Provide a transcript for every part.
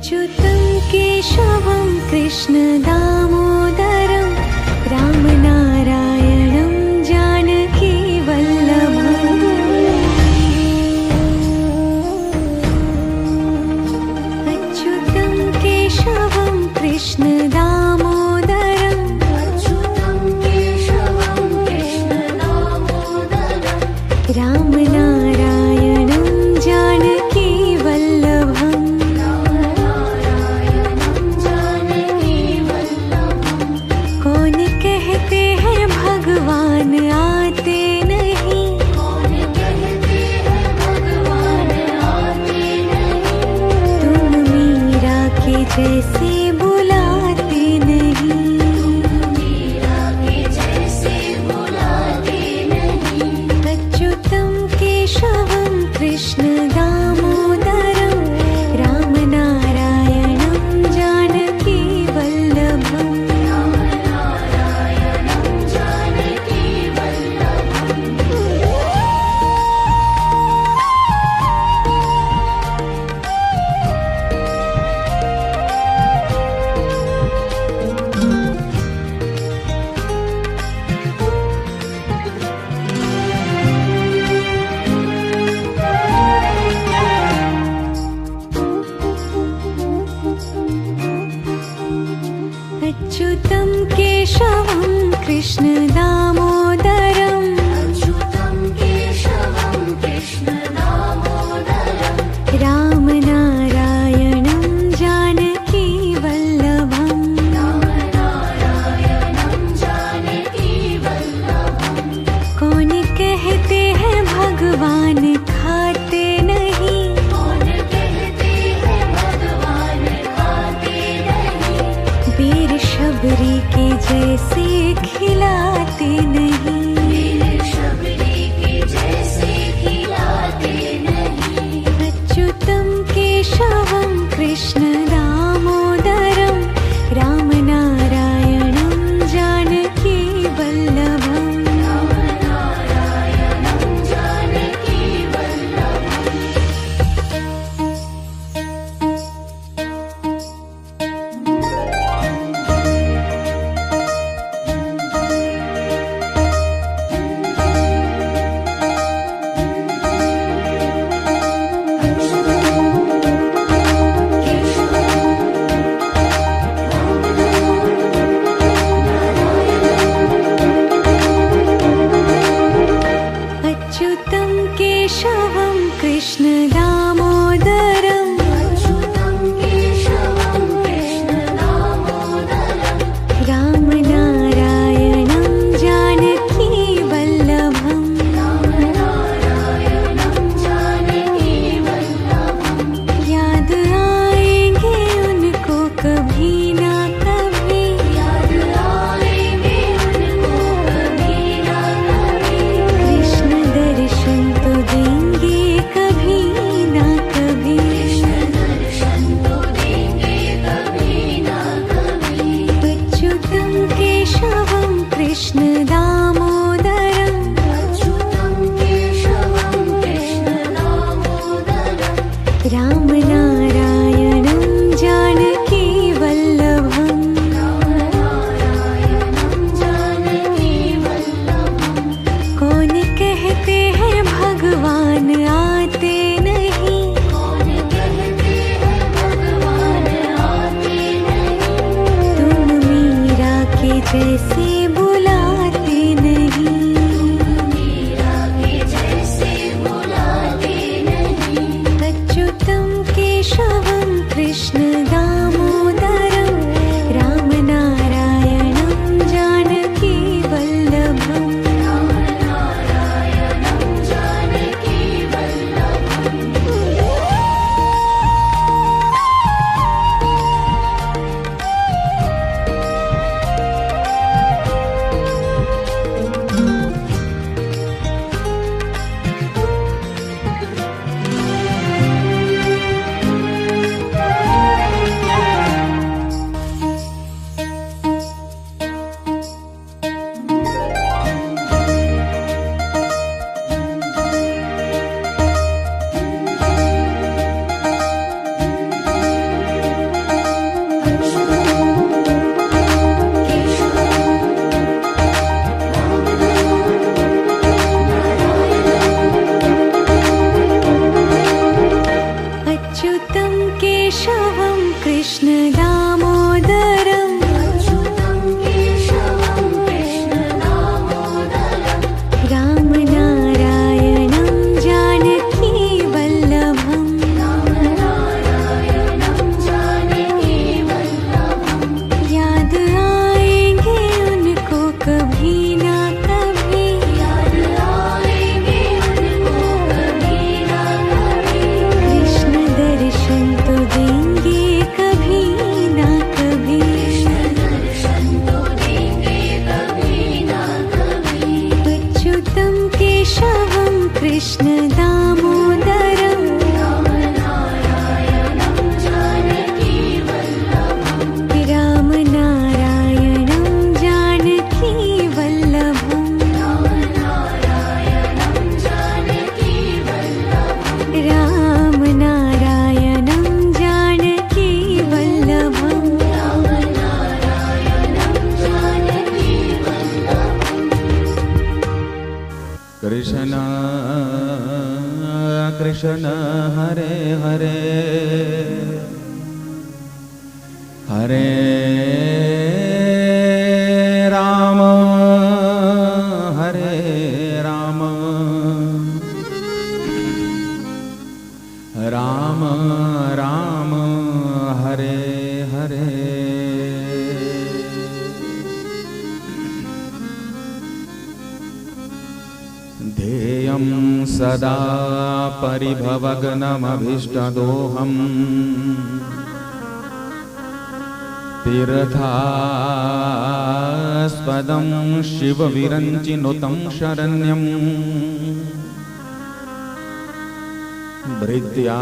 अच्युतं केशवं कृष्णदामोदरं रामनारायणं जानकीवल्लभम्। अच्युतं केशवं कृष्णदामोदरं रामनारायणं जानकीवल्लभम्। कौन कहते हैं भगवान आते नहीं, तुम मीरा के जैसे बुलाते नहीं। अच्युतं केशवं कृष्णदामोदरं रामनारायणं जानकीवल्लभम्। अच्युतं केशवं कृष्णदामोदरं रामनारायणं जानकीवल्लभम्। कौन कहते हैं भगवान खाते नहीं, वीर शबरी के जैसे खिलाते नहीं। अच्युतं केशवं कृष्णदामोदरं रामनारायणं जानकीवल्लभम्। अच्युतं केशवं कृष्णदामोदरं रामनारायणं जानकीवल्लभम्। याद आएंगे उनको कभी ना कभी, कृष्ण दर्शन तो देंगे कभी ना कभी। अच्युतं केशवं कृष्णदामोदरं रामनारायणं जानकीवल्लभम्। कौन कहते हैं भगवान आते नहीं, तुम मीरा के जैसे बुलाते नहीं। अच्युतं केशवं कृष्णदामोदरं रामनारायणं जानकीवल्लभम्। कृष्ण दामोदरम् अच्युतं केशवं कृष्ण दामोदरम् राम नारायणं जानकी वल्लभम् राम नारायणं जानकी वल्लभम् याद आएंगे उनको कभी ना कभी याद आएंगे उनको कभी ना कभी कृष्ण दर्शन तो देंगे कभी ना कभी कृष्ण दर्शन तो देंगे कभी ना कभी अच्युतं केशवं कृष्ण दामोदरम् राम नारायणं जानकी वल्लभम् राम नारायणं जानकी वल्लभम् राम नारायणं जानकी वल्लभम् राम नारायणं जानकी वल्लभम् राम नारायणं जानकी वल्लभम् कृष्ण कृष्ण हरे हरे हरे राम हरे राम राम राम हरे हरे ध्येयं सदा परिभवग्नमभीष्टदोहम् तीर्थास्पदं शिवविरञ्चिनुतं शरण्यम् भृत्यारतिहं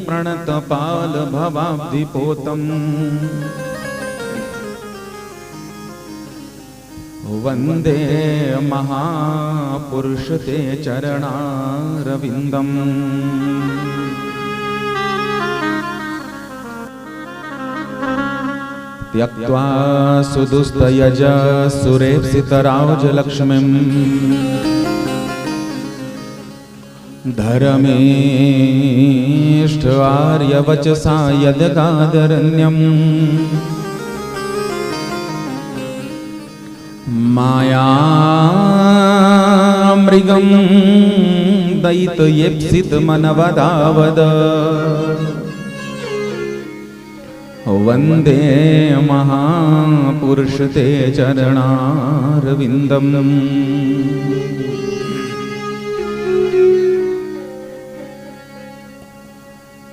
प्रणतपालभवाब्धिपोतम् वन्दे महापुरुष ते चरणारविन्दम् त्यक्त्वा सुदुस्तयज सुरेप्सितराजलक्ष्मीम् धर्मेष्ठ आर्यवचसा यदगादरण्यम् मायामृगं दयितयेप्सितमनवदावद वन्दे महापुरुष ते चरणारविन्दम्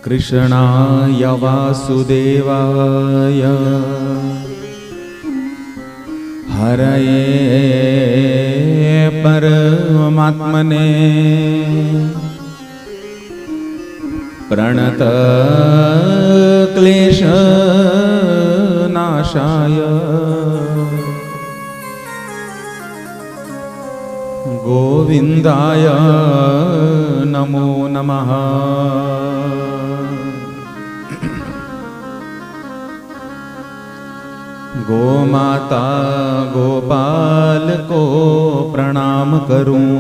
कृष्णाय वासुदेवाय हरये परमात्मने प्रणत क्लेशनाशाय गोविन्दाय नमो नमः। गोमाता गोपाल को प्रणाम करूं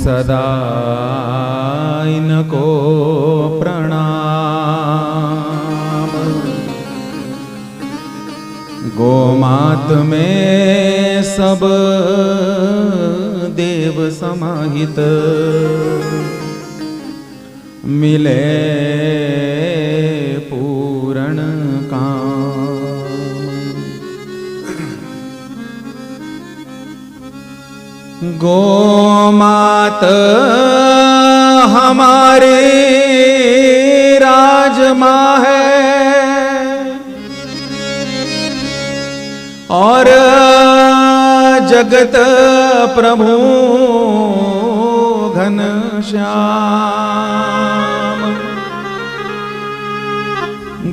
सदा इनको प्रणाम। गोमात में सब देव समाहित मिले पूर्ण काम। गोमात हमारे राजमां है और जगत प्रभु घनश्याम।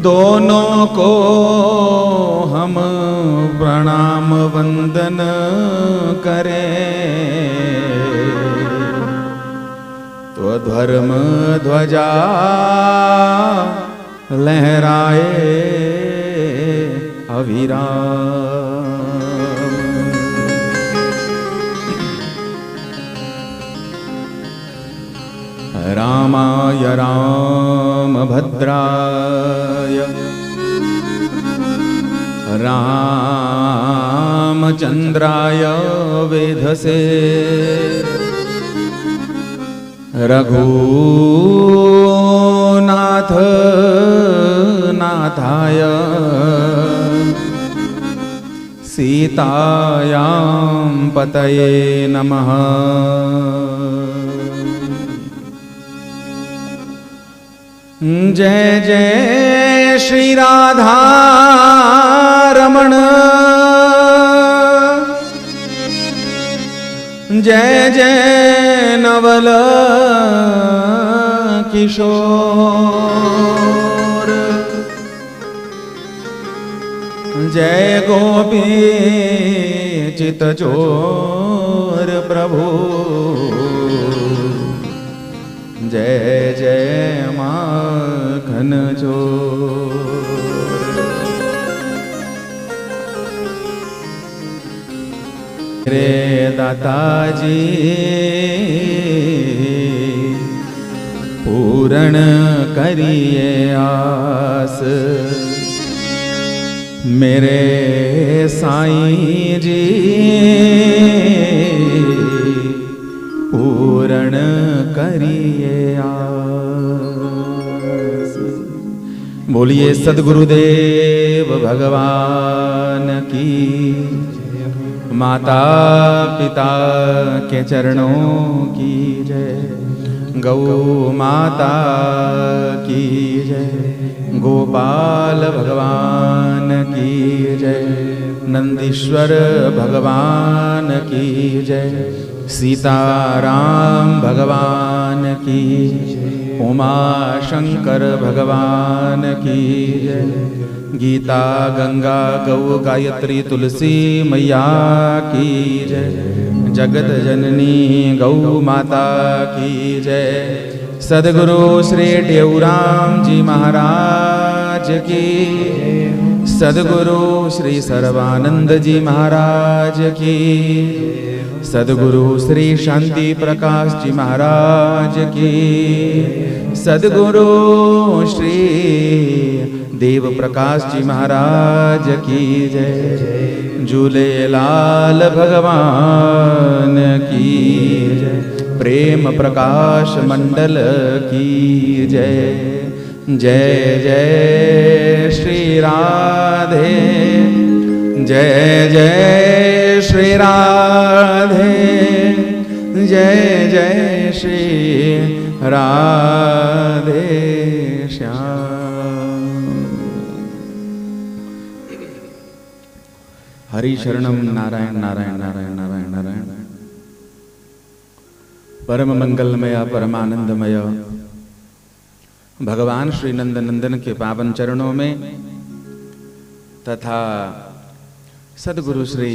दोनों को हम प्रणाम वंदन करें तो धर्म ध्वजा लहराए अविराम। रामाय रामभद्राय रामचन्द्राय वेधसे रघुनाथ नाथाय सीतायां पतये नमः। जय जय श्री राधा रमण, जय जय नवल किशोर, जय गोपी चितचोर प्रभु, जय जय माखन चोर। रे दाताजी पूर्ण करिए आस, मेरे साईं जी पूर्ण करिए आस। बोलिए सद्गुरुदेव भगवान की, माता पिता के चरणों की जय, गौ माता की जय, गोपाल भगवान की जय, नंदीश्वर भगवान की जय, सीताराम भगवान की, उमा शंकर भगवान की जय, गीता गंगा गौ गायत्री तुलसी मैया की जय, जगत जननी गौ माता की जय। सद्गुरु श्री टेऊराम जी महाराज की, सद्गुरु श्री सर्वानंद जी महाराज की, सद्गुरु श्री शांति प्रकाश जी महाराज की, सद्गुरु श्री देव प्रकाश जी महाराज की जय, झूलेलाल भगवान की जय, प्रेम प्रकाश मंडल की जय। जय जय श्री राधे, जय जय श्री राधे, जय जय श्री राधे श्याम। हरि शरणम नारायण नारायण नारायण नारायण नारायण। परम मंगलमय परमानंदमय भगवान श्री नंद नंदन के पावन चरणों में तथा सद्गुरु श्री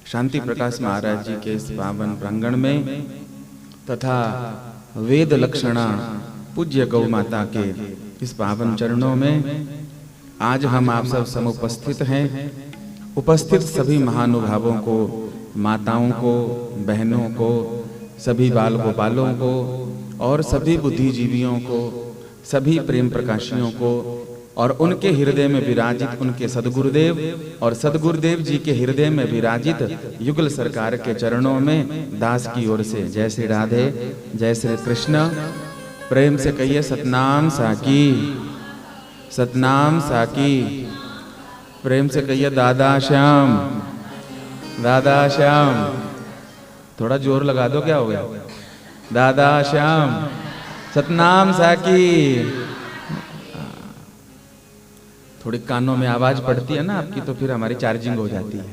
शांति प्रकाश महाराज जी के इस पावन प्रांगण में तथा वेद लक्षणा पूज्य गौ माता के इस पावन चरणों में आज हम आप सब समुपस्थित हैं। उपस्थित सभी महानुभावों को, माताओं को, बहनों को, सभी बाल गोपालों को और सभी बुद्धिजीवियों को, सभी प्रेम प्रकाशियों को और उनके हृदय में विराजित उनके सद्गुरुदेव और सद्गुरुदेव जी के हृदय में विराजित युगल सरकार के चरणों में दास की ओर से जय श्री राधे, जय श्री कृष्ण। प्रेम से कहिए सतनाम साकी, सतनाम साकी। प्रेम से कहिए दादा श्याम, दादा श्याम। थोड़ा जोर लगा दो, क्या हो गया? दादा श्याम, सतनाम साकी। थोड़ी कानों में आवाज पड़ती है ना आपकी, तो फिर हमारी चार्जिंग हो जाती है,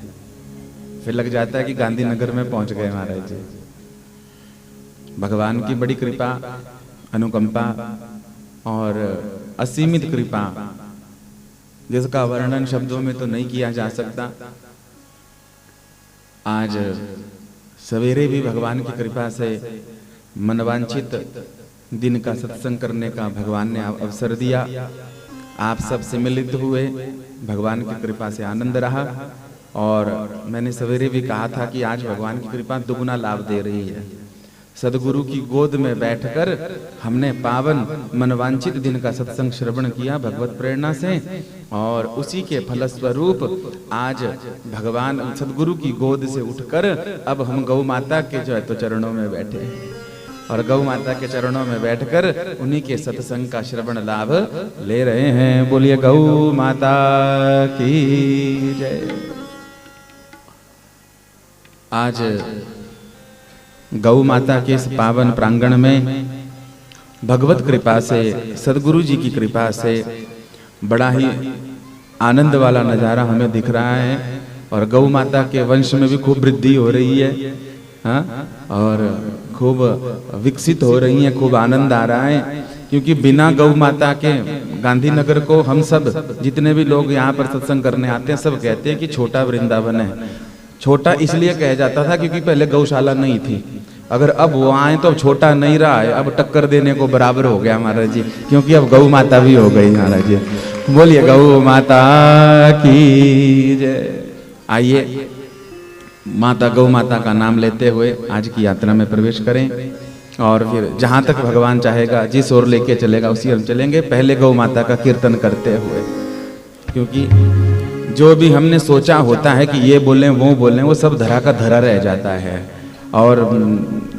फिर लग जाता है कि गांधीनगर में पहुंच गए महाराज जी। भगवान की बड़ी कृपा, अनुकंपा और असीमित कृपा, जिसका वर्णन शब्दों में तो नहीं किया जा सकता। आज सवेरे भी भगवान की कृपा से मनवांछित दिन का सत्संग करने का भगवान ने अवसर दिया। आप सब से मिलित हुए, भगवान की कृपा से आनंद रहा। और मैंने सवेरे भी कहा था कि आज भगवान की कृपा दुगुना लाभ दे रही है। सदगुरु की गोद में बैठकर हमने पावन मनवांचित दिन का सत्संग श्रवण किया भगवत प्रेरणा से, और उसी के फलस्वरूप आज भगवान सदगुरु की गोद से उठकर अब हम गौ माता के जो है तो चरणों में बैठे हैं, और गौ माता के चरणों में बैठकर उन्हीं के सत्संग का श्रवण लाभ ले रहे हैं। बोलिए गौ माता की जय। आज गौ माता के इस पावन प्रांगण में भगवत कृपा से, सदगुरु जी की कृपा से बड़ा ही आनंद वाला नजारा हमें दिख रहा है, और गौ माता के वंश में भी खूब वृद्धि हो रही है, हाँ, और खूब विकसित हो रही है, खूब आनंद आ रहा है। क्योंकि बिना गौ माता के गांधीनगर को हम सब जितने भी लोग यहाँ पर सत्संग करने आते हैं सब कहते हैं कि छोटा वृंदावन है। छोटा इसलिए कहा जाता था क्योंकि पहले गौशाला नहीं थी, अगर अब वो आए तो अब छोटा नहीं रहा है, अब टक्कर देने को बराबर हो गया महाराज जी, क्योंकि अब गौ माता भी हो गई महाराज जी। बोलिए गौ माता की जय। आइए माता गौ माता का नाम लेते हुए आज की यात्रा में प्रवेश करें, और फिर जहाँ तक भगवान चाहेगा जिस ओर लेके चलेगा उसी हम चलेंगे, पहले गौ माता का कीर्तन करते हुए। क्योंकि जो भी हमने सोचा होता है कि ये बोलें वो बोलें, वो सब धरा का धरा रह जाता है। और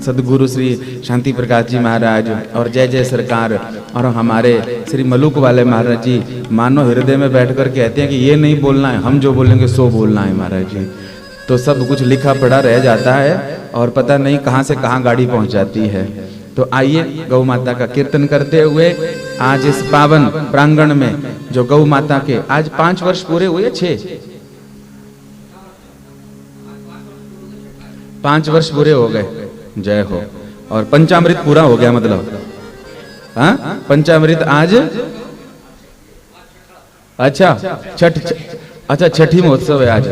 सदगुरु श्री शांति प्रकाश जी महाराज और जय जय सरकार और हमारे श्री मलुक वाले महाराज जी मानो हृदय में बैठकर कहते हैं कि ये नहीं बोलना है, हम जो बोलेंगे सो बोलना है महाराज जी। तो सब कुछ लिखा पढ़ा रह जाता है और पता नहीं कहाँ से कहाँ गाड़ी पहुँच जाती है। तो आइए गौ माता का कीर्तन करते हुए आज इस पावन प्रांगण में जो गौ माता के आज 5 वर्ष पूरे हुए, 5 वर्ष पूरे हो गए, जय हो। और पंचामृत पूरा हो गया, मतलब हाँ पंचामृत आज, अच्छा अच्छा छठी महोत्सव है आज,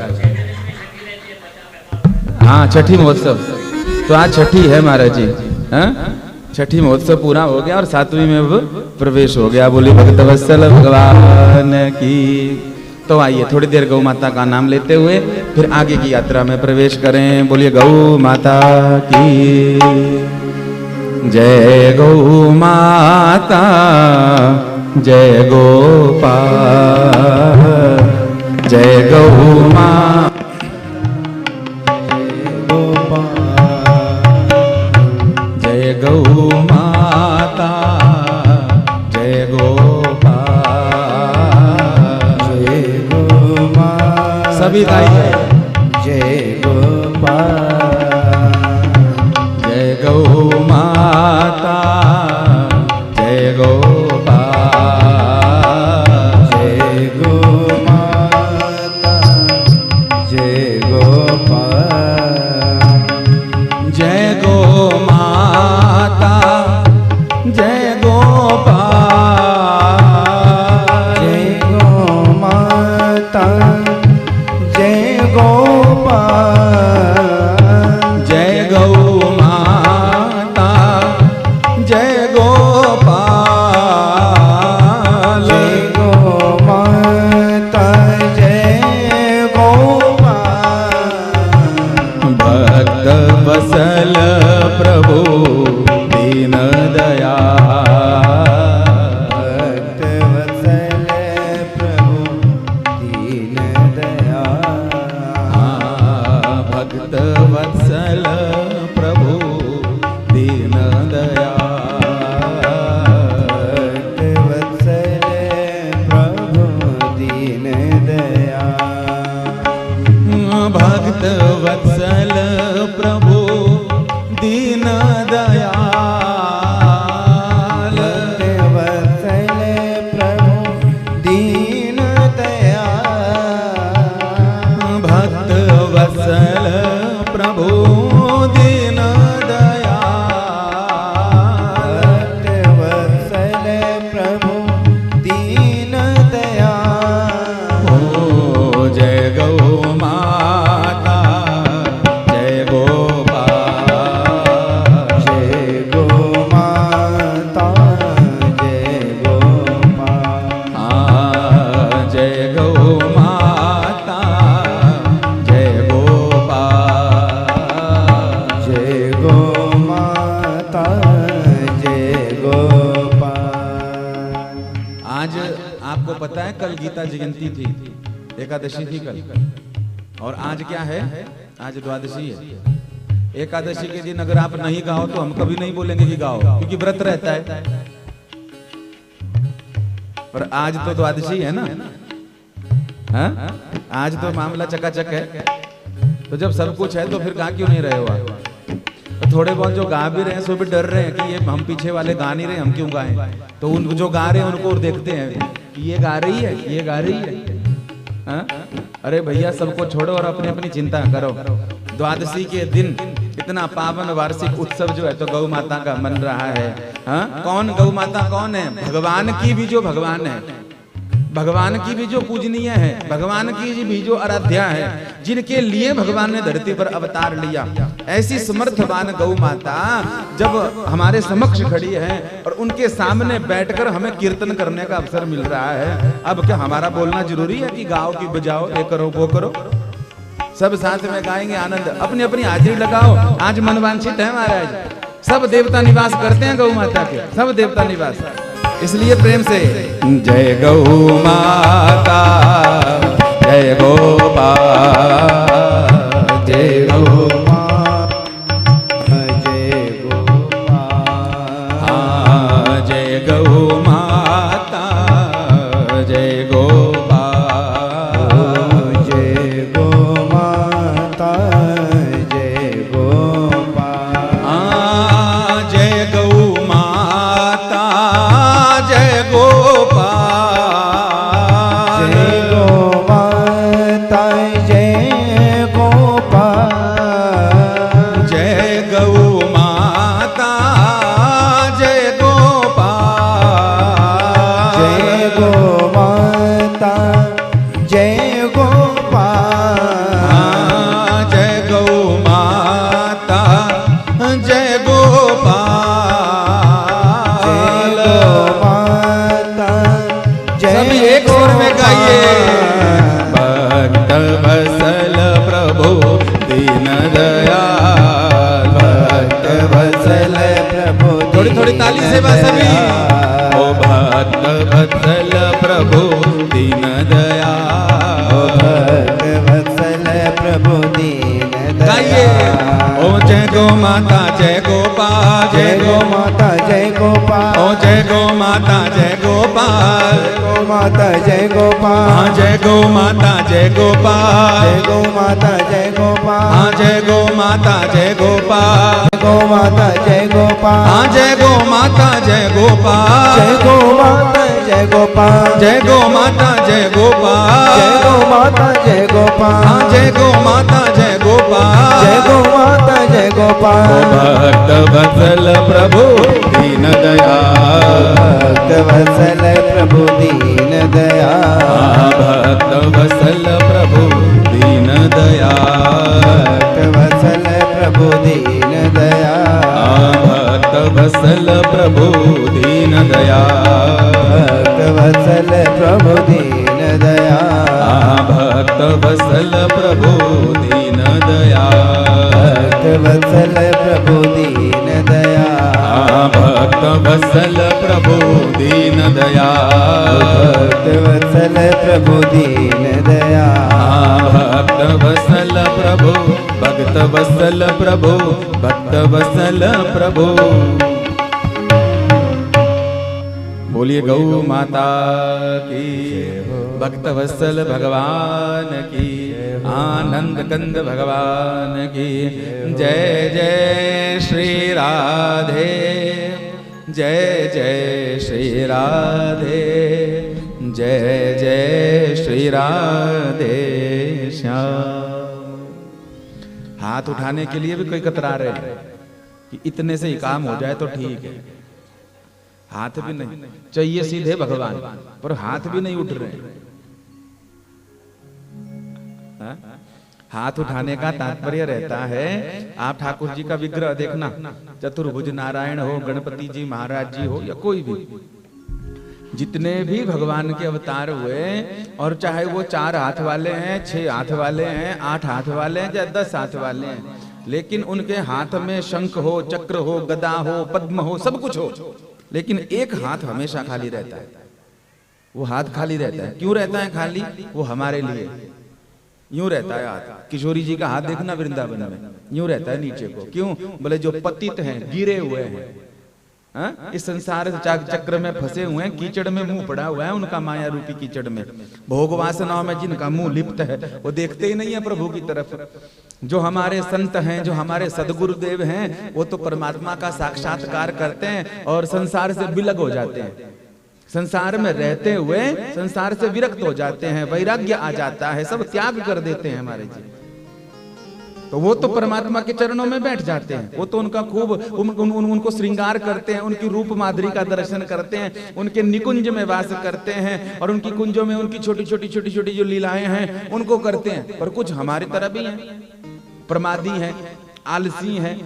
हाँ छठी महोत्सव, तो आज छठी है महाराज जी, हाँ छठी महोत्सव पूरा हो गया और 7वीं में अब प्रवेश हो गया। बोले भक्त वत्सल भगवान की। तो आइए थोड़ी देर गौ माता का नाम लेते हुए फिर आगे की यात्रा में प्रवेश करें। बोलिए गौ माता की जय। गौ माता जय गोपाल जय गौ माता जय गौ माता जय गोपाल जय गौ माता। सभी गाइए जय गोपाल जय गौ माता जय गोपाल जय गौ माता जय गोपाल जय गौ माता जय गोपाल जय गौ माता जय गोपाल जय गौ माता जय गोपाल जय गौ माता जय गोपाल। भक्त वत्सल प्रभु दीन दयाल भक्त वत्सल प्रभु दीन दयाल। भक्त वत्सल प्रभु दीन दयाल भक्त वत्सल प्रभु दीन दयाल। भक्त वत्सल प्रभु दीन दयाल वत्सल प्रभु दीन दयाल। भक्त वत्सल प्रभु दीन दयाल भक्त वत्सल प्रभु दीन दयाल। ओ जय गौ माता जय गोपाल जय गौ पता है कल गीता जयंती थी, एकादशी थी कल, और आज क्या है? आज द्वादशी है। एकादशी के दिन अगर आप नहीं गाओ तो हम कभी नहीं बोलेंगे कि गाओ, क्योंकि व्रत रहता है। पर आज तो द्वादशी है ना, हाँ? आज तो मामला चकाचक है। तो जब सब कुछ है तो फिर गा क्यों नहीं रहे हो आप? तो थोड़े बहुत जो गा भी रहे हैं सो भी डर रहे हैं कि ये हम पीछे वाले गा नहीं रहे, हम क्यों गाएं? तो उन जो गा रहे हैं उनको देखते हैं कि ये गा रही है, ये गा रही है, हाँ? अरे भैया सबको छोड़ो और अपनी अपनी चिंता करो। द्वादशी के दिन इतना पावन वार्षिक उत्सव जो है तो गौ माता का मन रहा है, हाँ? कौन गौ माता कौन है? भगवान की भी जो भगवान है, भगवान की भी जो पूजनीय है, भगवान की भी जो आराध्या है, जिनके लिए भगवान ने धरती पर अवतार लिया, ऐसी समर्थवान गौ माता जब हमारे समक्ष खड़ी है और उनके सामने बैठकर हमें कीर्तन करने का अवसर मिल रहा है, अब क्या हमारा बोलना जरूरी है कि गाओ कि बजाओ, ये करो वो करो? सब साथ में गाएंगे, आनंद, अपनी अपनी हाजिरी लगाओ। आज मनवांछित है महाराज, सब देवता निवास करते हैं गौ माता के, सब देवता निवास। इसलिए प्रेम से जय गौ माता, जय गोपाल, जय गौ माता, जय गोपाल, जय गौ माता, जय गोपाल, जय गौ माता, जय गोपाल, जय गौ माता, जय गोपाल, जय गौ माता, जय गोपाल, जय गौ माता, जय गोपाल, जय गौ माता, जय गोपाल, जय गौ माता, जय गोपाल, सभी एक स्वर में गाइए। भक्त वत्सल प्रभु दीन दयाल, भक्त वत्सल प्रभु, थोड़ी थोड़ी ताली से बस सभी। ओ भक्त वत्सल प्रभु दीन दयाल, ओ भक्त वत्सल प्रभु दीन दयाल। ओ जय गो माता जय गोपाल, जय गो माता जय गोपाल, ओ जय गो माता जय गोपाल, गो माता जय गोपाल, हाँ जय गो माता जय गोपाल, जय गो माता जय गोपाल, हाँ जय गो माता जय गोपाल, गो माता जय गोपाल, हाँ जय गो माता जय गोपाल, जय गो माता जय गोपाल, जय गो माता जय गोपाल, जय गो माता जय गोपाल, हाँ जय गो माता जय गोपाल, जय गो माता जय गोपाल। भक्त वत्सल प्रभु दीन दयाल, भक्त वत्सल प्रभु दीन दयाल, भक्त वत्सल प्रभु दीन दयाल, भक्त वत्सल प्रभु दीन दयाल, भक्त वत्सल प्रभु दीन दयाल, भक्त वत्सल प्रभु दीन दयाल, भक्त वत्सल प्रभु दीन दयाल, भक्त वत्सल प्रभु दीन दयाल, भक्त वत्सल प्रभु दीन दयाल, भक्त वत्सल प्रभु दीन दयाल, भक्त वत्सल प्रभु, भक्त वत्सल प्रभु, भक्त वत्सल प्रभु। बोलिए गौ माता की, भक्त वत्सल भगवान की, आनंद कंद भगवान की। जय जय श्री राधे, जय जय श्री राधे, जय जय श्री राधे श्याम। हाथ उठाने के लिए भी कोई कतरा रहे हैं कि इतने से ही काम हो जाए तो ठीक है। हाथ भी नहीं चाहिए, सीधे भगवान, पर हाथ भी नहीं उठ रहे। हाथ उठाने का तात्पर्य रहता है, आप ठाकुर जी का विग्रह देखना, चतुर्भुज नारायण हो, गणपति जी महाराज जी हो, या कोई भी, जितने भी भगवान के अवतार हुए, और चाहे वो 4 हाथ वाले हैं, 6 हाथ वाले हैं, 8 हाथ वाले हैं, या 10 हाथ वाले हैं, लेकिन उनके हाथ में शंख हो, चक्र हो, गदा हो, पद्म हो, सब कुछ हो, लेकिन एक हाथ हमेशा खाली रहता है। वो हाथ खाली रहता है। क्यों रहता है खाली? वो हमारे लिए यूं रहता है हाथ। किशोरी जी का हाथ देखना वृंदावन में, यूं रहता है नीचे को। क्यों? बोले जो पतित हैं, गिरे हुए हैं, इस संसार चक्र में फंसे हुए हैं, कीचड़ में मुंह पड़ा हुआ है उनका, माया रूपी कीचड़ में, भोग वासनाओं में जिनका मुंह लिप्त है, वो देखते ही नहीं है प्रभु की तरफ। जो हमारे संत हैं, जो हमारे सदगुरुदेव हैं, वो तो परमात्मा का साक्षात्कार करते हैं और संसार से विलग हो जाते हैं। संसार में रहते हुए संसार से विरक्त हो जाते हैं, वैराग्य आ जाता है, सब त्याग कर देते हैं हमारे जी। तो वो तो परमात्मा के चरणों में बैठ जाते हैं। वो तो उनका खूब उनको श्रृंगार करते हैं, उनकी रूप माधुरी का दर्शन करते हैं, उनके निकुंज में वास करते हैं और उनकी कुंजों में उनकी छोटी छोटी जो लीलाएं हैं उनको करते हैं। पर कुछ हमारी तरह भी हैं, प्रमादी हैं, आलसी हैं।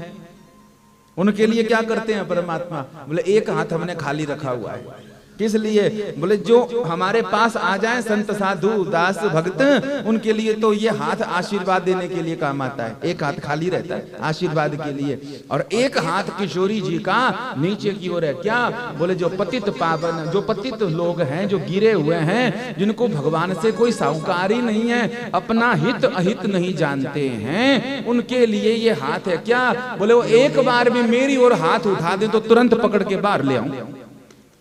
उनके लिए क्या करते हैं परमात्मा? बोले एक हाथ हमने खाली रखा हुआ है। किस लिए? बोले जो हमारे पास आ जाए संत साधु दास भक्त, उनके लिए तो ये हाथ आशीर्वाद देने के लिए काम आता है। एक हाथ खाली रहता है आशीर्वाद के लिए, और एक हाथ किशोरी जी का नीचे की ओर है। क्या? बोले जो पतित पावन, जो पतित लोग हैं, जो गिरे हुए हैं, जिनको भगवान से कोई साहूकार ही नहीं है, अपना हित अहित नहीं जानते हैं, उनके लिए ये हाथ है। क्या? बोले वो एक बार भी मेरी ओर हाथ उठा दे तो तुरंत पकड़ के बाहर ले आऊं,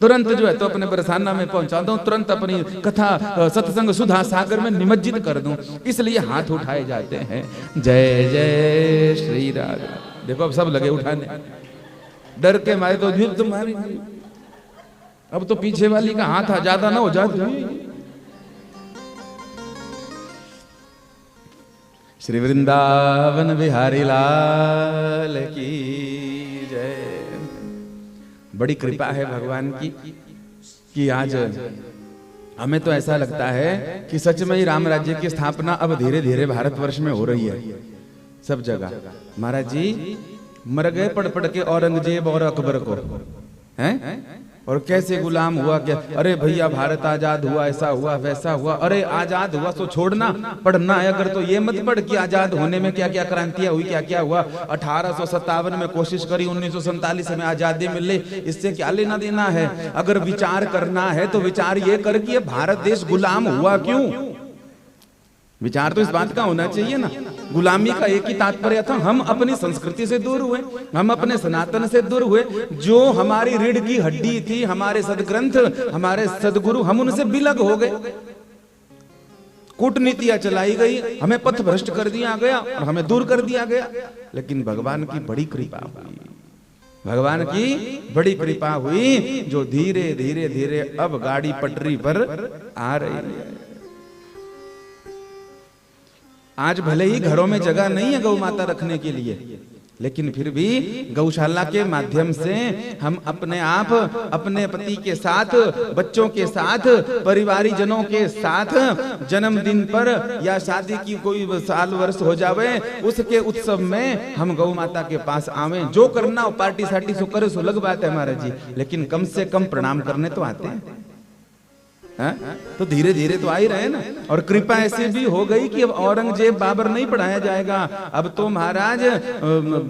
तुरंत जो है तो अपने बरसाना में पहुंचा दूं, तुरंत अपनी कथा सत्संग सुधा सागर में निमज्जित कर दूं। इसलिए हाथ उठाए जाते हैं। जय जय श्री राधा। देखो अब सब लगे उठाने, डर के मारे तो तुम्हारी, अब तो पीछे वाली का हाथ ज्यादा ना हो जाए। श्री वृंदावन बिहारी लाल की जय। बड़ी कृपा है भगवान की कि आज हमें तो ऐसा लगता है कि सच में ही राम राज्य की स्थापना अब धीरे धीरे भारतवर्ष में हो रही है सब जगह। महाराज जी मर गए पढ़ पढ़ के औरंगजेब और अकबर को, हैं? और कैसे गुलाम हुआ क्या? अरे भैया भारत आजाद हुआ, ऐसा हुआ वैसा हुआ। अरे आजाद हुआ तो छोड़ना, पढ़ना है अगर तो ये मत पढ़ कि आजाद होने में क्या क्या क्रांतियां हुई, क्या क्या हुआ। 1857 में कोशिश करी, 1947 में आजादी मिले, इससे क्या लेना देना है। अगर विचार करना है तो विचार ये कर कि ये भारत देश गुलाम हुआ क्यों। विचार तो इस बात का होना चाहिए ना। गुलामी का एक ही तात्पर्य था, हम अपनी संस्कृति से दूर हुए, हम अपने सनातन से दूर हुए। जो हमारी रीढ़ की हड्डी थी, हमारे सदग्रंथ, हमारे सदगुरु, हम उनसे विलग हो गए। कूटनीतियां चलाई गई, हमें पथ भ्रष्ट कर दिया गया और हमें दूर कर दिया गया। लेकिन भगवान की बड़ी कृपा हुई, भगवान की बड़ी कृपा हुई, जो धीरे धीरे धीरे अब गाड़ी पटरी पर आ रही है। आज भले ही घरों में जगह नहीं है गौ माता रखने के लिए, लेकिन फिर भी गौशाला के माध्यम से हम अपने आप, अपने पति के साथ, बच्चों के साथ, परिवारी जनों के साथ, जन्मदिन पर या शादी की कोई साल वर्ष हो जावे, उसके उत्सव में हम गौ माता के पास आवे। जो करना हो पार्टी सार्टी सो करे, सो अलग बात है महाराज जी, लेकिन कम से कम प्रणाम करने तो आते हैं। तो धीरे धीरे तो आ ही रहे ना। और कृपा ऐसी भी हो गई कि अब औरंगजेब बाबर नहीं पढ़ाया जाएगा। अब तो महाराज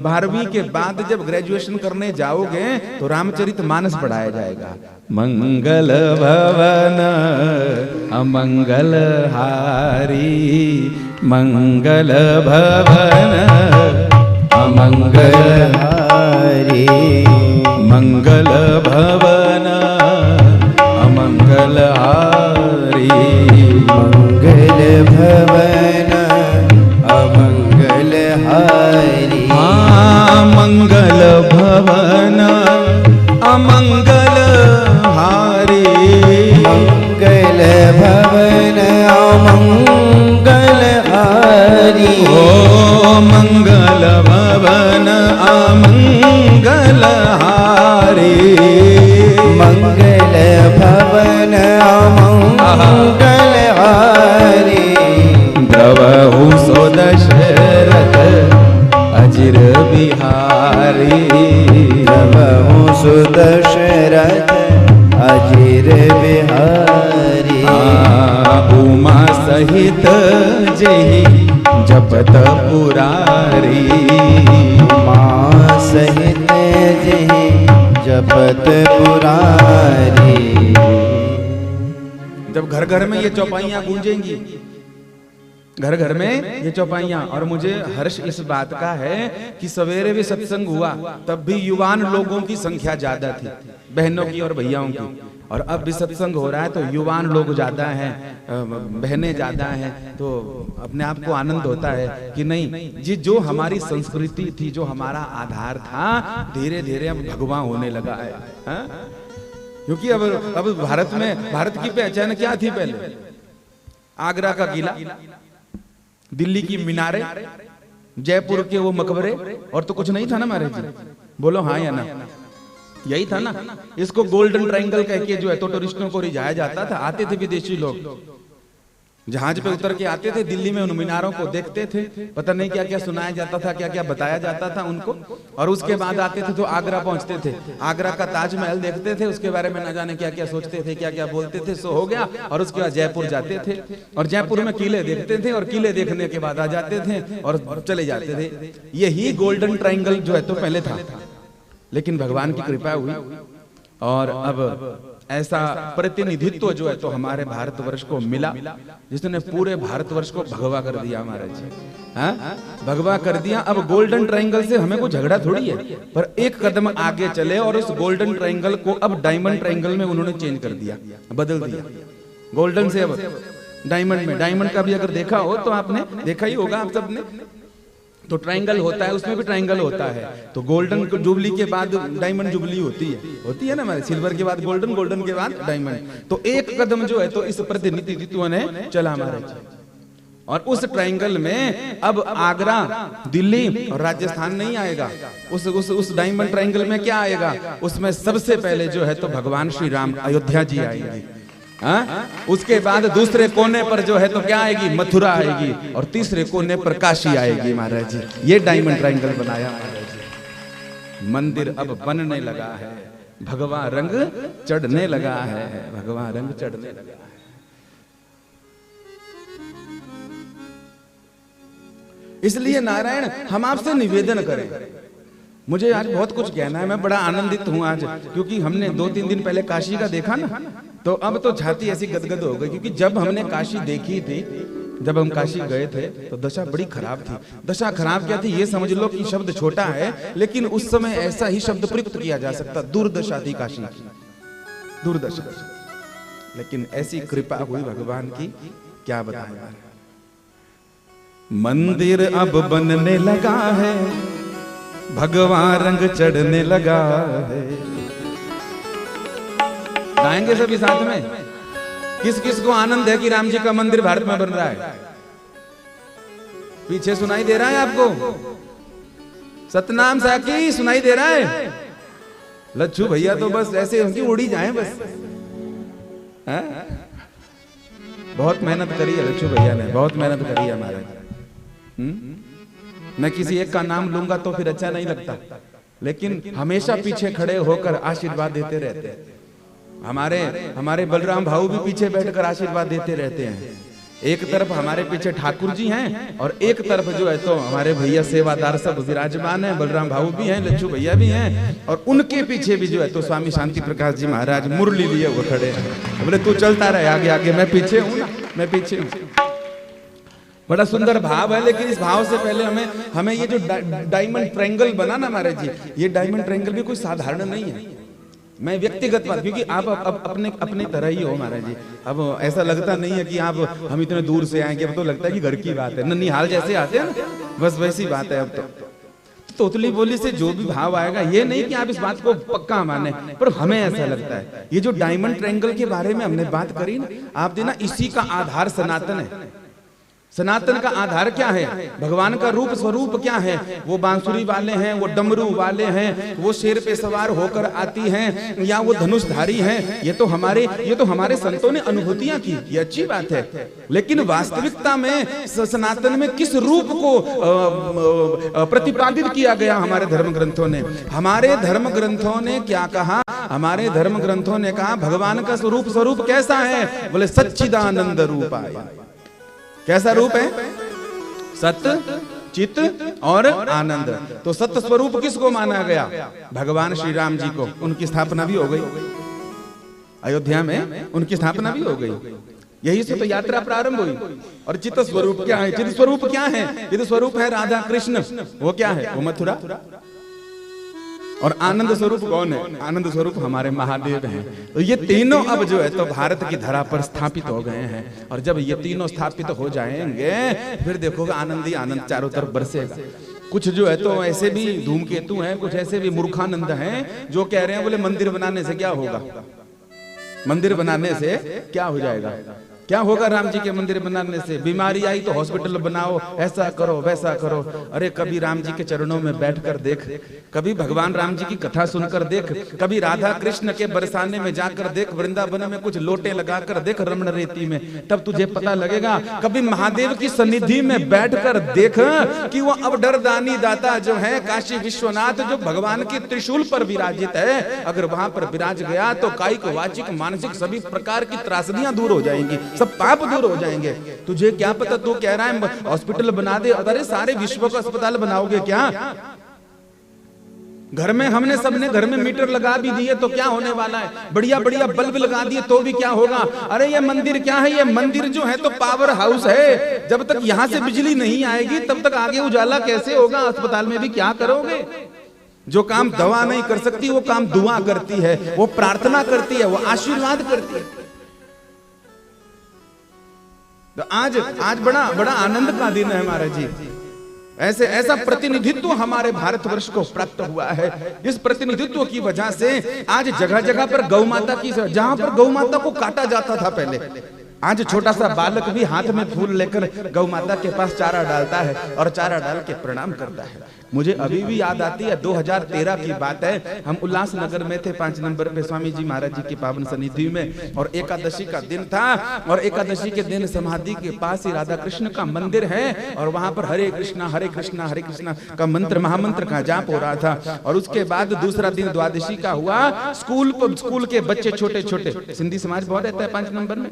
12वीं के बाद जब ग्रेजुएशन करने जाओगे तो रामचरित मानस पढ़ाया जाएगा। मंगल भवन अमंगल हारी, मंगल भवन अमंगल हारी, मंगल भवन मंगल हारी, मंगल भवन अमंगल हारी। हाँ मंगल भवन अमंगल हारी, मंगल भवन अमंगल हारी। ओ मंगल भवन अमंगल हारी, मंगल भवन अमंगल हारी। द्रवहु सो दशरथ अजिर बिहारी, द्रवहु सो दशरथ अजिर बिहारी। उमा सहित जही जपत पुरारी, उमा सहित जही जपत पुरारी। जब घर घर में ये चौपाइयां गूंजेंगी, घर घर में ये चौपाइयां। और मुझे हर्ष इस बात का है कि सवेरे भी सत्संग हुआ, तब भी युवान लोगों की संख्या ज्यादा थी, बहनों की और भैयाओं की। और अब भी सत्संग हो रहा है तो युवान लोग ज्यादा हैं, बहनें ज्यादा हैं, तो अपने आप को आनंद होता है कि नहीं जी, जो हमारी संस्कृति थी, जो हमारा आधार था, धीरे धीरे अब भगवा होने लगा है। क्योंकि अब भारत की पहचान क्या थी पहले? आगरा का किला, दिल्ली की मीनारें, जयपुर के वो मकबरे, और तो कुछ नहीं था ना महाराज जी? बोलो हाँ या ना? यही था ना। इसको गोल्डन ट्रायंगल कह के जो है तो टूरिस्टों को रिझाया जाता था। आते थे विदेशी लोग, जहाज पे उतर के आते थे, दिल्ली में उन मीनारों को देखते थे, पता नहीं क्या क्या सुनाया जाता था, क्या क्या बताया जाता था उनको। और उसके बाद आते थे तो आगरा पहुंचते थे, आगरा का ताजमहल देखते थे, उसके बारे में न जाने क्या क्या सोचते थे, क्या क्या बोलते थे, सो हो गया। और उसके बाद जयपुर जाते थे और जयपुर में किले देखते थे, और किले देखने के बाद आ जाते थे और चले जाते थे। यही गोल्डन ट्रायंगल जो है तो पहले था, लेकिन भगवान की कृपा हुई और अब ऐसा प्रतिनिधित्व जो है तो हमारे भारतवर्ष को मिला, जिसने पूरे भारतवर्ष को भगवा कर दिया महाराज जी। हाँ, भगवा कर दिया। अब गोल्डन ट्रायंगल से हमें कोई झगड़ा थोड़ी है, पर एक कदम आगे चले और उस गोल्डन ट्रायंगल को अब डायमंड ट्रायंगल में उन्होंने चेंज कर दिया, बदल दिया। गोल्डन से अब डायमंड में। डायमंड का भी अगर देखा हो तो आपने देखा ही होगा आप सबने, तो ट्रायंगल होता है, उसमें भी ट्रायंगल होता है। तो गोल्डन जुबली के बाद डायमंड जुबली होती है ना हमारे, सिल्वर के बाद गोल्डन, गोल्डन के बाद डायमंड। तो एक कदम जो है तो इस प्रतिनिधित्व ने चला हमारे। और उस ट्रायंगल में अब आगरा, दिल्ली और राजस्थान नहीं आएगा। उस डायमंड ट्रायंगल में क्या आएगा? उसमें सबसे पहले जो है तो भगवान श्री राम, अयोध्या जी आएगी। उसके बाद दूसरे कोने पर जो है तो क्या आएगी? मथुरा आएगी। और तीसरे कोने पर काशी आएगी महाराज जी। ये डायमंड ट्रायंगल बनाया महाराज जी। मंदिर अब बनने लगा है, भगवा रंग चढ़ने लगा है, भगवा रंग चढ़ने लगा है। इसलिए नारायण, हम आपसे निवेदन करें, मुझे आज बहुत कुछ कहना है, मैं बड़ा आनंदित हूं आज, क्योंकि हमने 2-3 दिन पहले काशी का देखा ना, तो अब तो छाती ऐसी गदगद हो गई। क्योंकि जब हमने काशी देखी थी, जब हम काशी गए थे तो दशा बड़ी खराब थी। दशा खराब क्या थी? ये समझ लो कि शब्द छोटा है, लेकिन उस समय ऐसा ही शब्द प्रयुक्त किया जा सकता। दुर्दशा थी काशी की, दुर्दशा। लेकिन ऐसी कृपा हुई भगवान की, क्या बताएं। मंदिर अब बनने लगा है, भगवा रंग चढ़ने लगा है। गाएंगे सभी साथ में। किस किस को आनंद है कि राम जी का मंदिर भारत में बन रहा है? पीछे सुनाई दे रहा है आपको? सतनाम साकी सुनाई दे रहा है? लच्छू भैया तो बस ऐसे उनकी उड़ी जाए बस। है? बहुत मेहनत करी है लच्छू भैया ने, बहुत मेहनत करी है हमारे। मैं किसी एक का नाम लूंगा तो फिर अच्छा नहीं लगता, लेकिन हमेशा पीछे खड़े होकर आशीर्वाद देते रहते हैं। हमारे बलराम भाऊ भी पीछे बैठकर आशीर्वाद देते रहते हैं। एक तरफ हमारे पीछे ठाकुर जी हैं और एक तरफ जो है तो हमारे भैया सेवादार सब विराजमान हैं। बलराम भाऊ भी हैं, लच्छू भैया भी हैं, और उनके पीछे भी जो है तो स्वामी शांति प्रकाश जी महाराज मुरली लिए वो खड़े हैं। बोले तू चलता रहे आगे आगे, मैं पीछे हूँ ना, मैं पीछे हूँ। बड़ा सुंदर भाव है, लेकिन इस भाव से पहले हमें ये जो डायमंड ट्रायंगल बना ना महाराज जी, ये डायमंड ट्रायंगल भी कोई साधारण नहीं है। मैं व्यक्तिगत बात, क्योंकि आप अपने तरह ही हो महाराज जी। अब ऐसा लगता नहीं है कि आप हम इतने दूर से आएंगे, अब तो लगता है कि घर की बात है। ननिहाल जैसे आते हैं ना, बस वैसी बात है। अब तो तोतली बोली से जो भी भाव आएगा, ये नहीं कि आप इस बात को पक्का माने, पर हमें ऐसा लगता है। ये जो डायमंड ट्रायंगल के बारे में हमने बात करी ना, आप देना, इसी का आधार सनातन है। सनातन का आधार क्या है? भगवान का रूप स्वरूप क्या है? वो बांसुरी वाले हैं, वो डमरू वाले हैं, वो शेर पे सवार होकर आती हैं, या वो धनुषधारी हैं। ये तो हमारे संतों ने अनुभूतियां की, ये अच्छी बात है। लेकिन वास्तविकता में सनातन में किस रूप को प्रतिपादित किया गया हमारे धर्म ग्रंथों ने? हमारे धर्म ग्रंथों ने क्या कहा? हमारे धर्म ग्रंथों ने कहा भगवान का स्वरूप कैसा है? बोले सच्चिदानंद रूप आया। कैसा रूप है? सत्य, चित्त और आनंद। तो सत्य स्वरूप किसको माना गया? भगवान श्री राम जी को। उनकी स्थापना भी हो गई। अयोध्या में उनकी स्थापना भी हो गई। यही से तो यात्रा प्रारंभ हुई। और चित्त स्वरूप क्या है? चित्त स्वरूप क्या है? चित्त स्वरूप है राधा कृष्ण। वो क्या है? वो मथुरा। और आनंद स्वरूप कौन है? आनंद स्वरूप हमारे महादेव हैं। तो ये तीनों अब जो है तो भारत की धरा पर स्थापित हो गए हैं। और जब ये तीनों स्थापित हो जाएंगे फिर देखोगे आनंद ही आनंद चारों तरफ बरसेगा। कुछ जो है तो ऐसे भी धूमकेतु हैं, कुछ ऐसे भी मूर्खानंद हैं जो कह रहे हैं बोले मंदिर बनाने से क्या होगा, मंदिर बनाने से क्या हो जाएगा, क्या होगा राम जी के मंदिर बनाने से? बीमारी आई तो हॉस्पिटल बनाओ, ऐसा करो वैसा करो। अरे कभी राम जी के चरणों में बैठकर देख, कभी भगवान राम जी की कथा सुनकर देख, कभी राधा कृष्ण के बरसाने में जाकर देख, वृंदावन में कुछ लोटे लगाकर देख रमण रेती में, तब तुझे पता लगेगा। कभी महादेव की सन्निधि में बैठकर देख कि वो अब डरदानी दाता जो है काशी विश्वनाथ जो भगवान के त्रिशूल पर विराजित है, अगर वहां पर विराज गया तो कायिक वाचिक मानसिक सभी प्रकार की त्रासदियां दूर हो जाएंगी, सब पाप दूर हो जाएंगे। तुझे क्या पता, तू कह रहा है हॉस्पिटल बना दे, अरे सारे विश्व का अस्पताल बनाओगे क्या? घर में हमने सबने घर में मीटर लगा भी दिए तो क्या होने वाला है? बढ़िया बढ़िया बल्ब लगा दिए तो भी क्या होगा? अरे ये मंदिर क्या है? ये मंदिर जो है तो पावर हाउस है। जब तक यहां से बिजली नहीं आएगी तब तक आगे उजाला कैसे होगा? अस्पताल में भी क्या करोगे? जो काम दवा नहीं कर सकती वो काम दुआ करती है, वो प्रार्थना करती है, वो आशीर्वाद करती है। तो आज बड़ा बड़ा आनंद का दिन है महाराज जी। ऐसा प्रतिनिधित्व हमारे भारतवर्ष को प्राप्त हुआ है। इस प्रतिनिधित्व की वजह से आज जगह जगह पर गौ माता की, जहां पर गौ माता को काटा जाता था पहले, आज छोटा सा बालक भी हाथ में फूल लेकर गौ माता के पास चारा डालता है और चारा डाल के प्रणाम करता है। मुझे अभी भी याद आती है 2013 की बात है, हम उल्लासनगर में थे 5 नंबर पे स्वामी जी महाराज जी की पावन सन्निधि में, और एकादशी का दिन था। और एकादशी के दिन समाधि के पास ही राधा कृष्ण का मंदिर है और वहां पर हरे कृष्णा हरे कृष्णा हरे कृष्णा का मंत्र, महामंत्र का जाप हो रहा था। और उसके बाद दूसरा दिन द्वादशी का हुआ, स्कूल के बच्चे छोटे छोटे, सिंधी समाज बहुत रहता है 5 नंबर में,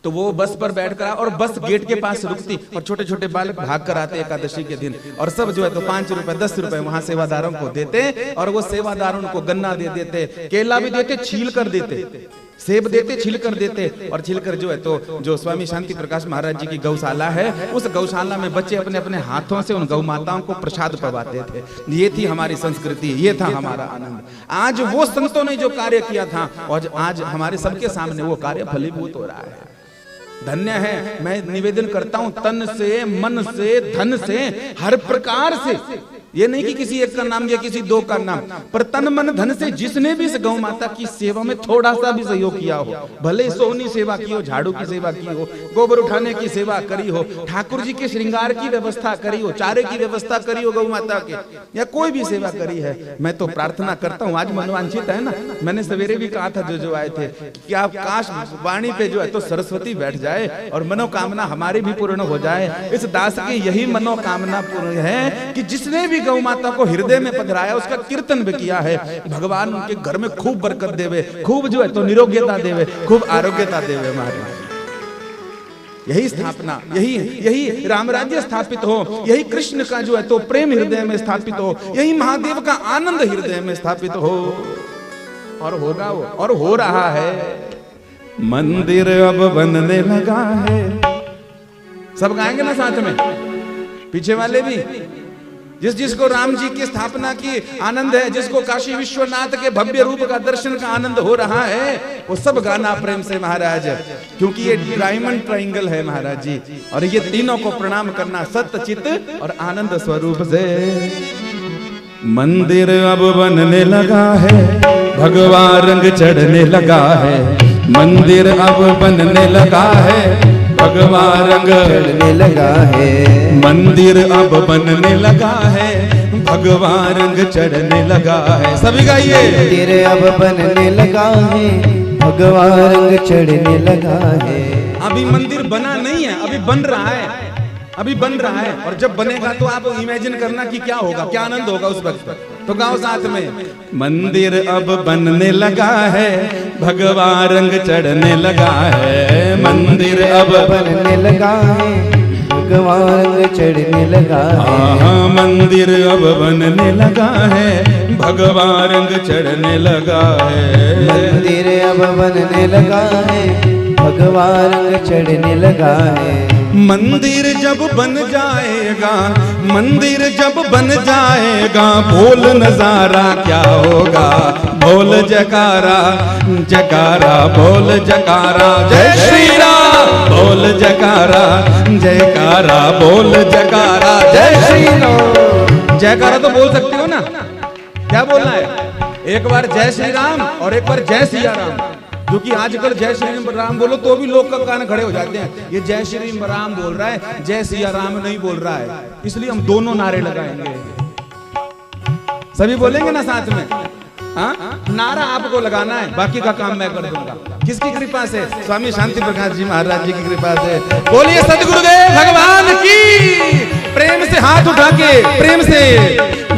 तो वो बस पर बैठकर और बस गेट के पास रुकती और छोटे छोटे बालक भाग कर आते एकादशी के दिन, और सब जो है तो 5 रुपए 10 रुपए वहां सेवादारों को देते, और वो सेवादार उनको गन्ना दे देते, केला भी देते, छील कर देते, सेब देते, छिल कर देते। और छिलकर जो है तो जो स्वामी शांति प्रकाश महाराज जी की गौशाला है, उस गौशाला में बच्चे अपने अपने हाथों से उन गौ माताओं को प्रसाद पवाते थे। ये थी हमारी संस्कृति, ये था हमारा आनंद। आज वो संतों ने जो कार्य किया था और आज हमारे सबके सामने वो कार्य फलीभूत हो रहा है। धन्य है। मैं निवेदन करता हूं तन से, मन से, धन से, हर प्रकार से, ये नहीं कि किसी एक का नाम या किसी दो का नाम, पर तन मन धन से जिसने भी इस गौ माता की सेवा में थोड़ा सा भी सहयोग किया हो, भले सोहनी सेवा की हो, झाड़ू की सेवा की हो, गोबर उठाने की सेवा करी हो, ठाकुर जी के श्रृंगार की व्यवस्था करी हो, चारे की व्यवस्था करी हो गौ माता के, या कोई भी सेवा करी है, मैं तो प्रार्थना करता हूँ। आज मनोवांछित है ना, मैंने सवेरे भी कहा था जो आए थे कि आप काश वाणी पे जो है तो सरस्वती बैठ जाए और मनोकामना हमारी भी पूर्ण हो जाए। इस दास की यही मनोकामना पूर्ण है कि जिसने भी गौ माता को हृदय में पधराया, उसका कीर्तन भी किया है, भगवान उनके घर में खूब बरकत देवे, खूब जो है तो निरोग्यता देवे, खूब आरोग्यता देवे। महाराज यही स्थापना, यही राम राज्य स्थापित हो, यही कृष्ण का जो है तो प्रेम हृदय में स्थापित हो, यही महादेव का आनंद हृदय में स्थापित हो, और होगा वो, और हो रहा है। मंदिर अब बनने लगा है, सब गाएंगे ना साथ में, पीछे वाले भी। जिसको राम जी की स्थापना की आनंद है, जिसको काशी विश्वनाथ के भव्य रूप का दर्शन का आनंद हो रहा है, वो सब गाना प्रेम से महाराज, क्योंकि ये डायमंड ट्रायंगल है महाराज जी, और ये तीनों को प्रणाम करना सत्य चित्त और आनंद स्वरूप से। मंदिर अब बनने लगा है, भगवा रंग चढ़ने लगा है, मंदिर अब बनने लगा है, भगवा रंग चढ़ने लगा है, मंदिर अब बनने लगा है, भगवा रंग चढ़ने लगा है। सभी गाइए। मंदिर अब बनने लगा है, भगवा रंग चढ़ने लगा है। अभी मंदिर बना नहीं है, अभी बन रहा है, अभी बन रहा है, और जब बनेगा तो आप इमेजिन करना कि क्या होगा, क्या आनंद होगा उस वक्त। तो गाओ साथ में, मंदिर अब बनने लगा है, भगवा रंग चढ़ने लगा है, मंदिर अब बनने लगा है, भगवान रंग चढ़ने लगा है। मंदिर अब बनने लगा है, भगवान रंग चढ़ने लगा है। मंदिर अब बनने लगा है, भगवान रंग चढ़ने लगा है। मंदिर जब बन जाएगा, मंदिर जब बन जाएगा, बोल नजारा क्या होगा। बोल जयकारा जयकारा बोल जयकारा, जय श्री राम बोल जयकारा जयकारा बोल जयकारा, जय श्री राम। जयकारा तो बोल सकते हो ना, क्या बोलना है? एक बार जय श्री राम और एक बार जय सिया राम। क्योंकि आजकल जय श्री राम बोलो तो भी लोग का कान खड़े हो जाते हैं, ये जय श्री राम बोल रहा है, जय सिया राम नहीं बोल रहा है। इसलिए हम दोनों नारे लगाएंगे। सभी बोलेंगे ना साथ में? हाँ, नारा आपको लगाना है, बाकी का काम मैं कर दूंगा। किसकी कृपा से? स्वामी शांति प्रकाश जी महाराज जी की कृपा से। बोलिए सतगुरुदेव भगवान की। प्रेम से हाथ उठा के, प्रेम से।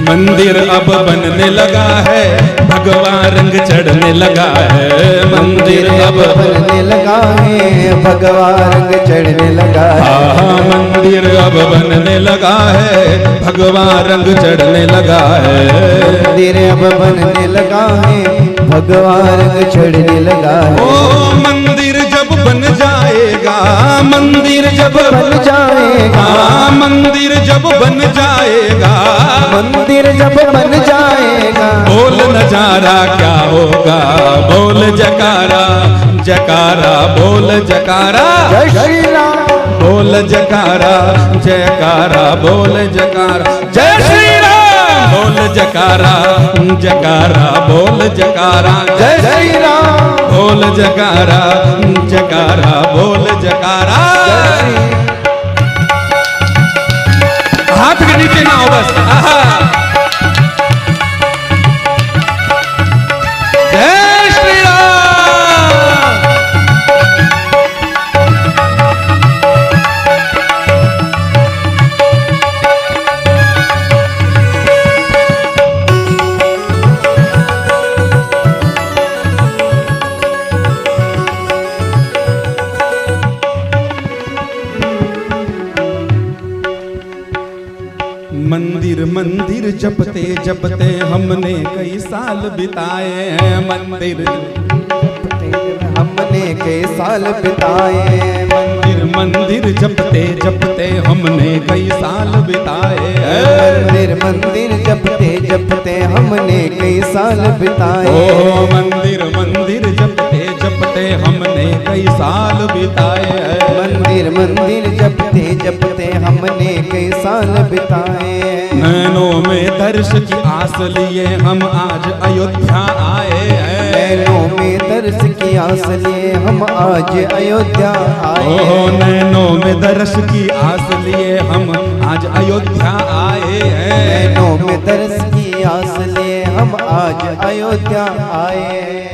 मंदिर अब बनने लगा है, भगवान रंग चढ़ने लगा है। मंदिर अब बनने लगा है, भगवान रंग चढ़ने लगा है। मंदिर अब बनने लगा है, भगवान रंग चढ़ने लगा है। मंदिर अब बनने लगा है, भगवान रंग चढ़ने लगा है। ओ मंदिर जब बन जाएगा, मंदिर जब बन जाएगा, मंदिर जब बन जाएगा, मंदिर जब बन जाएगा, बोल नजारा क्या होगा। बोल जयकारा जयकारा बोल जयकारा, जय श्री राम बोल जयकारा जयकारा बोल जयकारा, जय श्री राम बोल जयकारा जयकारा बोल जयकारा, जय श्री राम बोल जयकारा जयकारा बोल जयकारा। हाथ के नीचे ना हो बस। जय श्री राम। मंदिर मंदिर जपते जपते हमने कई साल बिताए हैं। मंदिर हमने कई साल बिताए। मंदिर मंदिर जपते जपते हमने कई साल बिताए हैं। मंदिर मंदिर जपते जपते हमने कई साल बिताए। ओ मंदिर मंदिर जपते जपते हमने कई साल बिताए हैं। मंदिर मंदिर जपते जपते हमने कई साल बिताए। नैनों में दर्श की आस लिए हम आज अयोध्या आए हैं। नैनों में दर्श की आस लिए हम आज अयोध्या आए। ओ नैनों में दर्श की आस लिए हम आज अयोध्या आए हैं। नैनों में दर्श की आस लिए हम आज अयोध्या आए।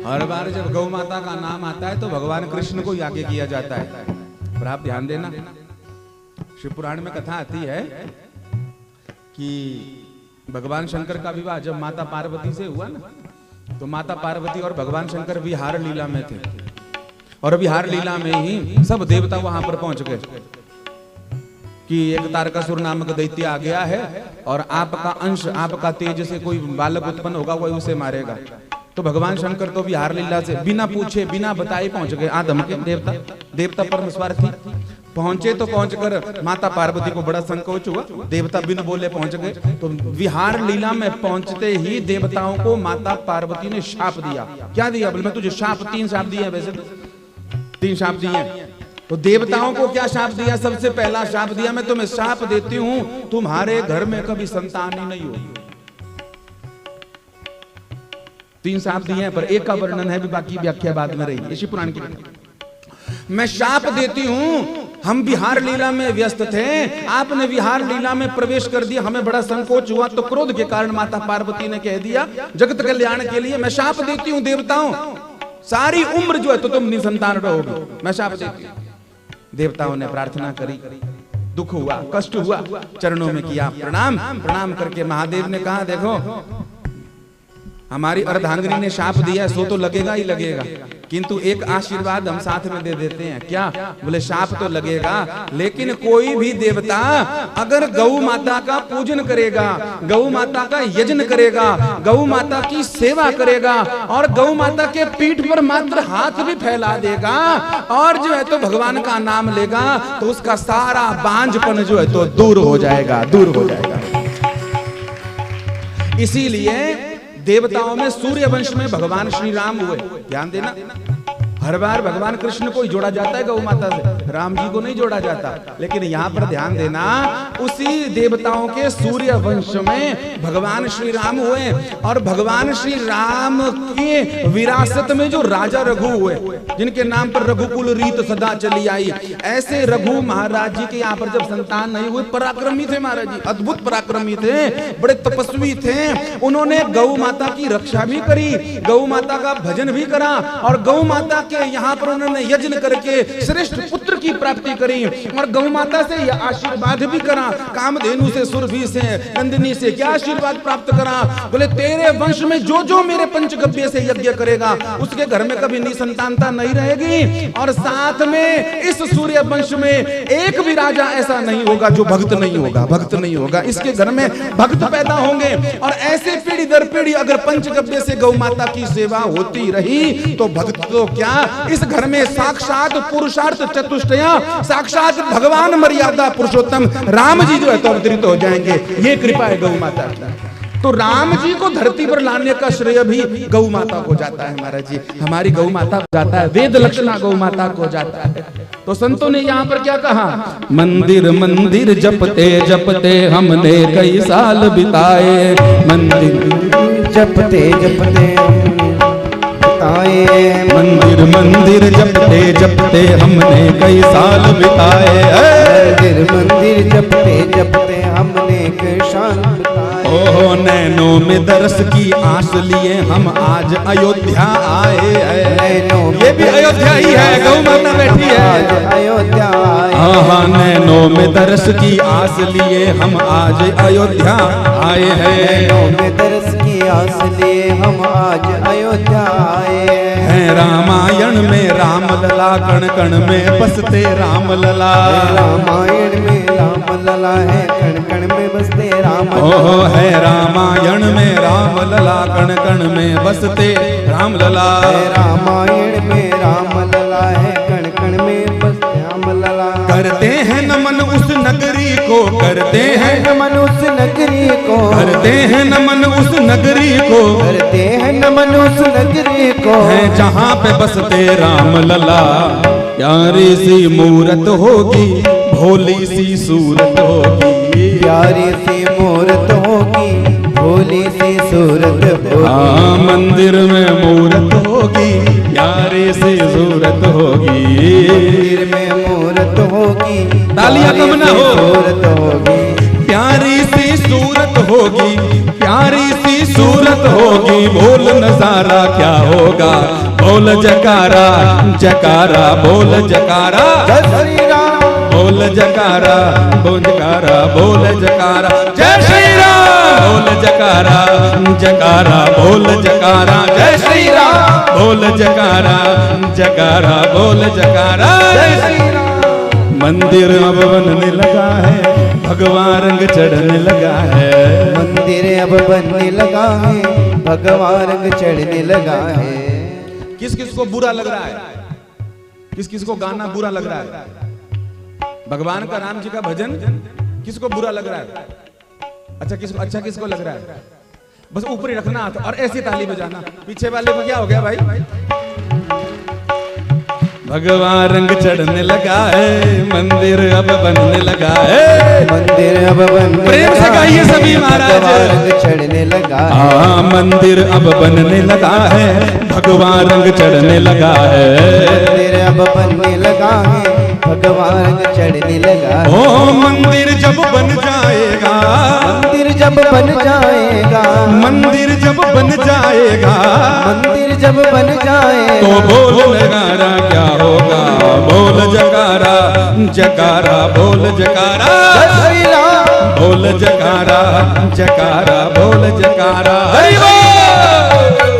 हर बार जब गौ माता का नाम आता है तो भगवान कृष्ण को ही आगे किया जाता है। पर आप ध्यान देना, शिव पुराण में कथा आती है कि भगवान शंकर का विवाह जब माता पार्वती से हुआ ना, तो माता पार्वती और भगवान शंकर विहार लीला में थे। और विहार लीला में ही सब देवता वहां पर पहुंच गए कि एक तारकासुर नामक दैत्य आ गया है और आपका अंश, आपका तेज से कोई बालक उत्पन्न होगा, वही उसे मारेगा। तो भगवान शंकर तो विहार लीला से बिना पूछे बिना बताए पहुंच गए। आदम के देवता, देवता परम स्वार्थी, पहुंचे तो पहुंचकर माता पार्वती को बड़ा संकोच हुआ। देवता बिन बोले पहुंच गए। तो विहार लीला में पहुंचते ही देवताओं को माता पार्वती ने शाप दिया। क्या दिया? बोले मैं तुझे शाप, 3 शाप दिए। वैसे तो 3 शाप दिए। तो देवताओं को क्या शाप दिया? सबसे पहला शाप दिया, मैं तुम्हें शाप देती हूं, तुम्हारे घर में कभी संतान ही नहीं होगी। 3 शाप दिए हैं, पर एक का वर्णन है भी, बाकी व्याख्या बाद में रही। इसी पुराण की मैं शाप देती हूं। हम विहार लीला में व्यस्त थे, आपने विहार लीला में प्रवेश कर दिया, हमें बड़ा संकोच हुआ। तो क्रोध के कारण माता पार्वती ने कह दिया, जगत कल्याण के लिए मैं शाप देती हूं देवताओं, सारी उम्र जो है तो तुम निसंतान रहोगे, मैं शाप देती हूं। देवताओं ने प्रार्थना करी, दुख हुआ, कष्ट हुआ, चरणों में किया प्रणाम। प्रणाम करके महादेव ने कहा, देखो हमारी अर्धांगिनी ने शाप दिया, सो तो लगेगा ही लगेगा। किंतु एक आशीर्वाद हम साथ में दे देते हैं। क्या? बोले शाप तो लगेगा, लेकिन कोई भी देवता अगर गौ माता का पूजन करेगा, गौ माता का यजन करेगा, गौ माता की सेवा करेगा और गौ माता के पीठ पर मात्र हाथ भी फैला देगा और जो है तो भगवान का नाम लेगा, तो उसका सारा बांझपन जो है तो दूर हो जाएगा, दूर हो जाएगा। इसीलिए देवताओं में सूर्य वंश में भगवान श्री राम हुए। ध्यान देना, हर बार भगवान कृष्ण को ही जोड़ा जाता है गौ माता से, राम जी को नहीं जोड़ा जाता। लेकिन यहाँ पर ध्यान देना, उसी देवताओं के सूर्य वंश में भगवान श्री राम हुए और भगवान श्री राम की विरासत में जो राजा रघु हुए, जिनके नाम पर रघुकुल रीत सदा चली आई, ऐसे रघु महाराज जी के यहाँ पर जब संतान नहीं हुए, पराक्रमी थे महाराज जी, अद्भुत पराक्रमी थे, बड़े तपस्वी थे। उन्होंने गौ माता की रक्षा भी करी, गौ माता का भजन भी करा और गौ माता यहाँ पर उन्होंने यज्ञ करके श्रेष्ठ पुत्र की प्राप्ति करी और गौ माता से यह आशीर्वाद भी करा, कामधेनु से, सुरभि से, नंदिनी से क्या आशीर्वाद प्राप्त करा? बोले तेरे वंश में जो जो मेरे पंचगव्य से यज्ञ करेगा उसके घर में कभी निसंतानता नहीं रहेगी और साथ में इस सूर्य वंश में एक भी राजा ऐसा नहीं होगा जो भक्त नहीं होगा, भक्त नहीं होगा। इसके घर में भक्त पैदा होंगे और ऐसे पीढ़ी दर पीढ़ी अगर पंचगव्य से गौ माता की सेवा होती रही तो भक्त तो क्या, इस घर में साक्षात पुरुषार्थ चतुष्टया, साक्षात भगवान मर्यादा पुरुषोत्तम राम जी जो है तो अवतरित हो जाएंगे। ये कृपा है गौ माता की। तो राम जी को धरती पर लाने का श्रेय भी गौ माता को जाता है महाराज जी, हमारी गौ माता को जाता है, वेद लक्षणा गौ माता को जाता है। तो संतों ने यहाँ पर क्या कहा? मंदिर मंदिर जपते जपते हमने कई साल बिताए, मंदिर जपते जपते मंदिर मंदिर जपते जपते हमने कई साल बिताए, मंदिर मंदिर जपते जपते हमने कई साल बिताए। ओहो नैनों में दर्श की आस लिए हम आज अयोध्या आए हैं। ये भी अयोध्या ही है, गौ माता बैठी है, आज अयोध्या आए। हाँ, नैनों में दर्श की आस लिए हम आज अयोध्या आए हैं। नैनों में दर्श की आस लिए हम आज अयोध्या आए हैं। रामायण में राम लला, कण कण में बसते राम लला, रामायण में राम लला है, कण कण में बसते राम लला। ओहो है रामायण में राम लला, कण कण में बसते राम लला। रामायण में राम लला है, कण कण में बसते राम लला। करते हैं नमन उस नगरी को, करते हैं नमन उस नगरी को, करते हैं नमन उस नगरी को, करते हैं नमन उस नगरी को, है जहाँ पे बसते राम लला। प्यारी सी मूरत होगी, भोली सी सूरत होगी, प्यारी सी मूरत होगी, भोली सी सूरत होगी। हाँ, मंदिर में मूरत होगी, प्यारी सी सूरत होगी, मंदिर में मूरत होगी, तालियां कम ना हो, सूरत होगी, प्यारी सी सूरत होगी, प्यारी सी सूरत होगी। बोल नजारा क्या होगा, बोल जकारा जकारा, बोल जकारा जय श्री राम, बोल जकारा, बोल जकारा, बोल जकारा, जय श्री राम, बोल जकारा जकारा, बोल जकारा, जय श्री राम, बोल जकारा जकारा, बोल जकारा, जय श्री राम। मंदिर अब बनने लगा है, भगवान रंग चढ़ने लगा है, मंदिर अब बनने लगा है, भगवान रंग चढ़ने लगा है। किस किस को बुरा लग रहा है, किस किस को गाना बुरा लग रहा है, भगवान का राम जी का भजन किसको बुरा लग रहा है? अच्छा किसको लग रहा है? बस ऊपर ही रखना हाथ और ऐसी ताली बजाना। पीछे वाले को क्या हो गया भाई? भगवान रंग चढ़ने लगा है, मंदिर अब बनने लगा है, मंदिर अब बनने प्रेम से गाइए सभी महाराज। भगवान रंग चढ़ने लगा है, हाँ, मंदिर अब बनने लगा है, भगवान रंग चढ़ने लगा है, मंदिर अब बनने लगा है, भगवान रंग चढ़ने लगा है। ओ मंदिर जब बन जाएगा, मंदिर जब बन जाएगा, मंदिर जब बन जाएगा, मंदिर जब बन जाएगा, तो बोल नगारा क्या होगा, बोल जकारा जकारा, बोल जकारा, जय श्री राम, बोल जकारा जकारा, बोल जकारा, हरि बोल।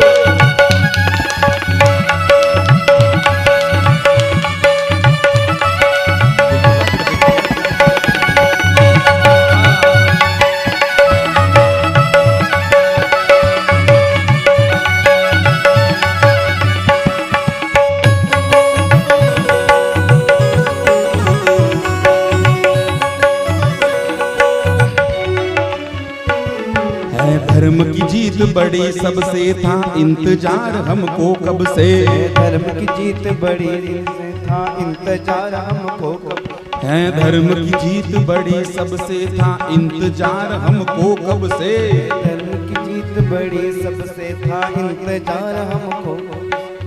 बड़ी सबसे था इंतजार हमको कब से। धर्म की जीत बड़ी था इंतजार हमको कब है धर्म की जीत बड़ी सबसे था इंतजार हमको कब से। धर्म की जीत बड़ी सबसे था इंतजार हमको।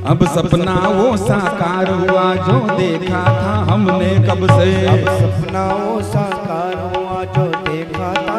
अब सपना वो साकार हुआ जो देखा था हमने कब से। अब सपना वो साकार हुआ जो देखा था